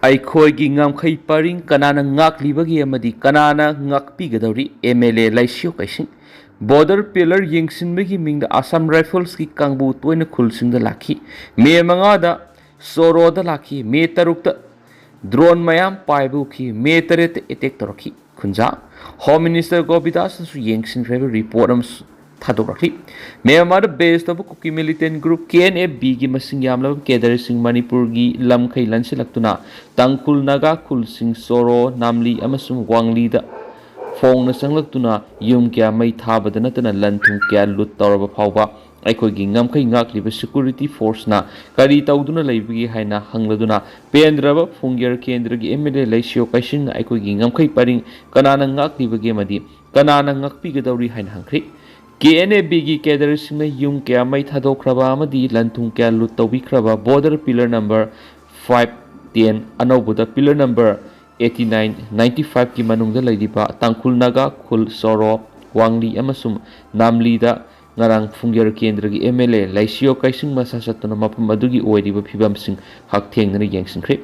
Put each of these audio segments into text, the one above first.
ꯑꯩꯈꯣꯏꯒꯤ ꯉꯝꯈꯩ ꯄꯔꯤꯡ ꯀꯅꯥꯅ ꯉꯥꯛꯂꯤꯕꯒꯦ ꯑꯃꯗꯤ ꯀꯅꯥꯅ ꯉꯥꯛꯄꯤꯒꯗꯧꯔꯤ MLA ꯂꯩꯁꯤꯌꯣ ꯀꯩꯁꯤꯡ ꯕꯣर्डर पिलर येंसिनबगी मिंगदा असम राइफल्स की कांगबू तोयना खुलसिंगदा लाखी मे 5 सोरोदा लाखी मे 6 ड्रोन मयाम पाइबुखी मे 3 अटैक तौरखी खुंजा होम मिनिस्टर गोविदास येंसिनख्रेब रिपोर्ट अम थादोरखी मे अमाद based of Kuki militant group KNFB की मसिंग यामलब केदर सिंह मणिपुर की लमखै लंसिलक्तुना तंकुल नागा कुलसिंग सोरो नामली अमसुंग वांगलीदा फोंग संगलक्तुना युम क्या मई थाबद नतना लंथुं क्या लुट तौरब फावबा अखोगी ngамखै ngakliba security force na kari tawduna leibigi haina hangloduna pendraba fungyar kendra gi MLA leisio kaising अखोगी ngамखै paring kanana ngaklibage madi kanana ngakpigadauri haina hangkhri KNFB gi cadre सिंगना युम क्या मई थादोख्रबा अमदी लंथुं क्या लुट तौबिख्रबा border pillar number 510 अनौबुदा pillar number 89-95 की मनुंगदा लैदिबा तांकुल नागा खुल सोरो वांगली अमसुम नामलीदा ngarang fungyar kendra gi MLA laisio kaising masa satuna mapam adugi oiriba phibam sing hak thengna yengsingkhri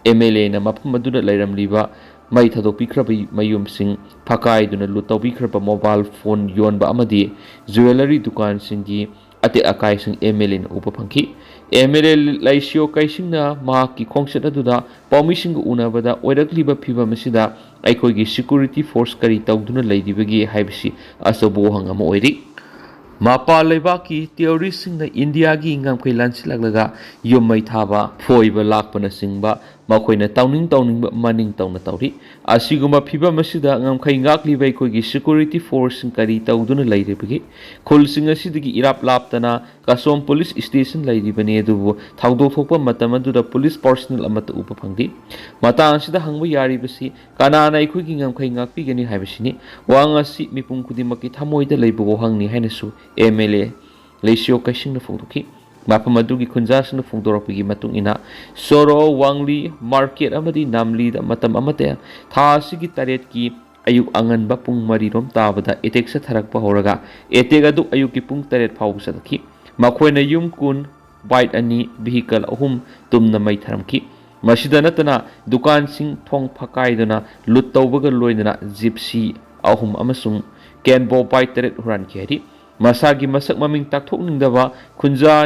MLA na mapam aduda lairamliba mai thadokpi khrabai mayum sing phakai duna lutawbi khraba mobile phone yonba amadi jewelry dukan singi ate akai sing MLA na upa phangki MLA laisio kaising na ma ki khongset aduda permission gu unabada oirakliba phibam sida aikogi security force kari tawduna laidibagi haibsi asobo hangama oiri मापा लेबा की theory सिंगना India की ngamkhai lansilaglaga yomai thaba foiba lakpana singba makoina tawning maning tawna tawri asiguma phiba masida ngamkhai ngakli bai kogi security force kari tawduna lairibagi khul singa sidigi irap laptana kasom police station lairibani adubu thawdo thokpa matamadu police personnel amata upa phangdi matang sida hangbu yari basi kanana ikogi ngamkhai ngakpi gani haibasini wanga si mipum khudimaki thamoida leibugo hangni hainasu MLA leisio kaising na phongdoki mapam adugi khunjas na phongdorapigi matung ina soro wangli market amadi namli da matam amate tha sigi taret ki ayuk angan ba pung mari rom tabada etek sa tharak pa horaga etek adu ayuk ki pung taret phau sadaki makhoina yum kun bite ani vehicle ahum tumna mai tharamki masida natana dukan sing thong phakai duna lut tawbaga loinana gypsy ahum amasung kenbo bite taret huran kheri masagi masak maming takthok ningdaba khunja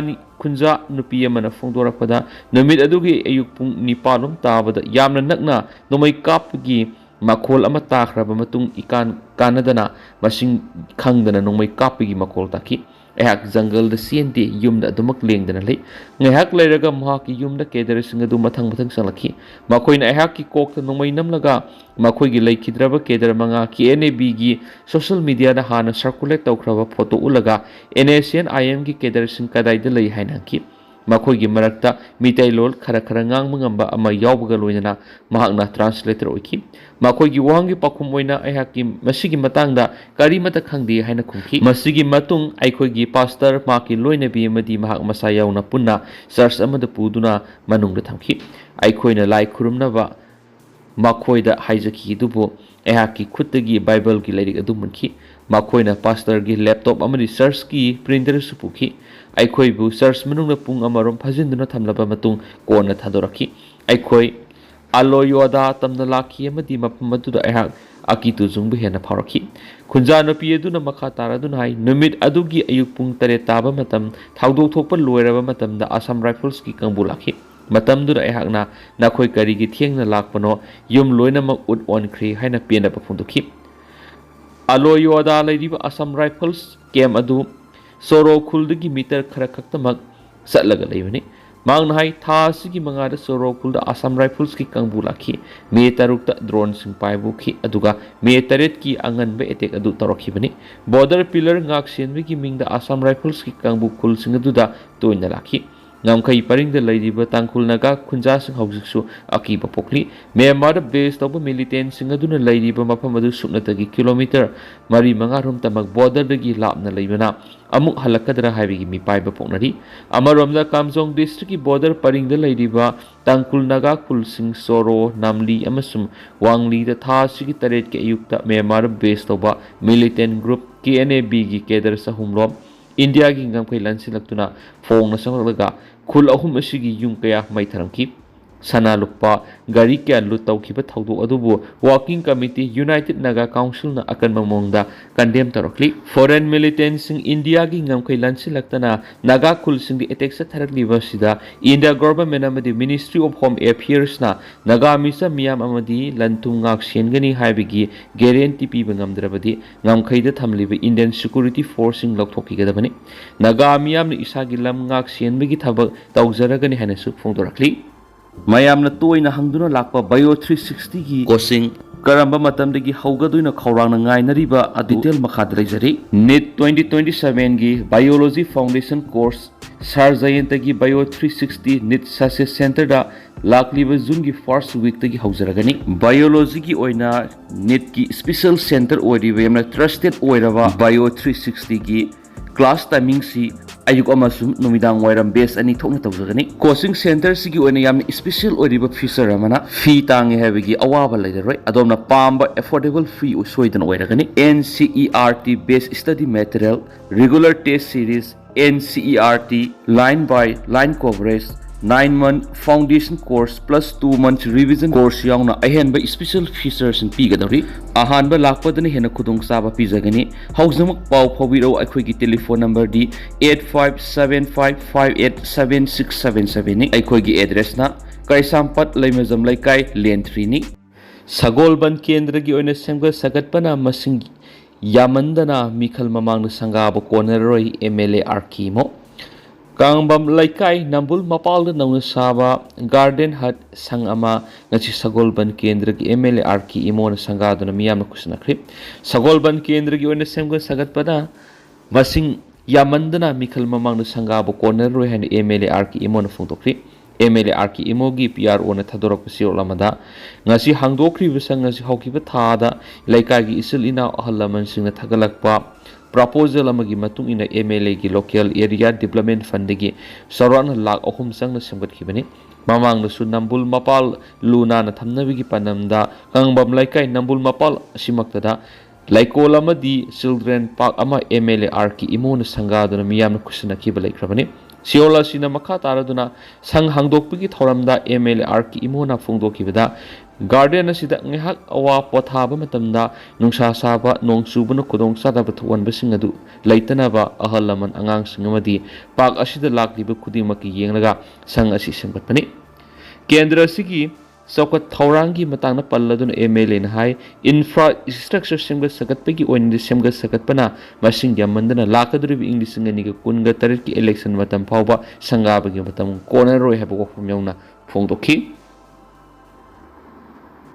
nupi amana phongdorakpada numit adugi ayuk pung nipalom tabada yamna nakna nomai kapgi makhol ama takhraba matung ikan kanadana masing khangdana nomai kapgi makhol taki ehak jungle da siente yumda dumak lengdana lei ngehak leiraga mahaki yumda kedar singadu mathang salaki makoina ehak ki kokta nomai namlaga makoi gi leikidraba kedar manga KNFB gi social media da hana circulate tawkhraba photo ulaga NSN IM gi kedar sing kadai da lei hainaki makoi gi marakta Meiteilon khara ngangba ama yawbaga loinana mahakna translator oiki makoi gi wangi pakhum oina ehaki masigi matangda kari mata khangdi haina khumki masigi matung aikoi gi pastor maki loina bi amadi mahak masa yauna punna church amada puduna manungda thamki aikoina lai khurumnaba makoida haijaki dubu ehaki khutagi bible gi lairik adu munki makoina pastor gi laptop amadi church ki printer supuki aikoi bu church manungna pung amarom phajinduna thamlaba matung kona thadoraki aikoi aloyoda tamna lakhi amadi mapam aduda ehak akitu jungbu hena pharaki khunja napi aduna makha taraduna hai numit adugi ayuk pung tare taba matam thawdok thokpa loiraba matam da Assam Rifles ki kangbu lakhi matam dura ehakna nakhoi kari gi thiengna lakpano yum loina mak ut on khri haina pena pa phundukhi aloyoda laidiba Assam Rifles kem adu soro khuldagi meter khara khaktamak satlaga leibani mang hai tha sigi mangada soro khulda Assam Rifles ki kangbu lakhi me 6 ta drone sing paibu khi aduga me 3 ki angan be attack adu tarokhi bani border pillar ngak senbi ki mingda Assam Rifles ki kangbu khul sing adu da toina lakhi ngamkhai paring da laidiba tangkul naga khunja sing haujiksu akiba pokli memar base toba militant sing aduna laidiba mafam adu suknatagi kilometer mari manga rom tamak border dagi lapna leibana amuk halakadra haibigi mi paiba poknari amaromda kamjong district ki border paring da laidiba tangkul naga kul sing soro namli amasum wangli da tha sigi taret ke ayukta memar base toba militant group KNFB gi kedar sahumrom India gi ngamkhai lansilaktuna phongna sangaga khul ahum asigi yum kaya mai tharamki sana lupa gari kya lutau ki thaudu adubu working committee United Naga Council na akan mamongda condemn tarokli foreign militants in India gi ngamkai lansilaktana Naga khul sing di attack sa tharakli basida India government amadi Ministry of Home Affairs na Naga misa miyam amadi lantung ngak siengani haibigi guarantee pi ngamdrabadi ngamkai da thamliba Indian security forcing lokhoki gadabani Naga miyam ni isagi lam ngak sienbigi thabak tawjaragani hanesu phongdorakli mayamna toina hangduna lakpa bio 360 gi coaching karamba matamdagi haugaduina khawrangna ngainariba a detail makhad reijari NEET 2027 gi biology foundation course sarjayentagi bio 360 NEET success center da lakliba june gi first week tagi haujaragani biology gi oina NEET ki special center oiriba yamna trusted oiraba bio 360 gi class timing si ayuk amasum numidang wairam base ani thokna tawjagani coaching center sigi oina yam special oriba feature amana fee tangi habigi awaba leidaroi adomna pamba affordable fee usoidan oiragani NCERT based study material regular test series NCERT line by line coverage 9-month foundation course plus 2 months revision course yauna ahenba special features in pigadori ahanba lakpadani hena khudong saba pijagani hauzamak pau phawiro akhoi gi telephone number di 8575587677 ni akhoi gi address na kaisampat leimajam laikai lentri ni sagolban kendra gi oina semga sagatpana masing yamandana mikhal mamang sangaba koneroi MLA arkimo Kangbam laikai nambul mapal nauna saba garden hut sang ama ngachi sagolban kendra gi MLA arki imona sangaduna miyamna kusnakri sagolban kendra gi oina semga sagatpada masing yamandana mikhal mamang sangaba corner roi han MLA arki imona phongtokri MLA arki imogi PR ona thadorak pasi olamada ngasi hangdokri bisang ngasi haukiba thada laikai gi isil ina ahalaman singna thagalakpa proposal amagi matung ina MLA gi local area development fund gi saran lakh ahum sangna semgat khibani mamang na su nambul mapal luna na thamnabi gi panamda kangbam laikai nambul mapal simaktada laikol amadi children park ama MLA arki imon sangaduna miyamna kusna khiba laikrabani siola sina makha taraduna sang hangdokpigi thoramda MLA arki imona phongdokibada garden asida ngihak awa pothaba matamda nungsa saba nongchubuna khudong sadaba thuwan basing adu leitanaba ahalaman angang singamadi pak asida lakliba khudimaki yenglaga sang asi sembatpani kendra sigi saukat thaurangi matangna palladuna MLA na hai infrastructure semga sagatpagi oindi semga sagatpana masing yamandana lakaduri english ngani ga kunga tarit ki election matam phawba sangaba gi matam corner roi habo ko yauna phongdokhi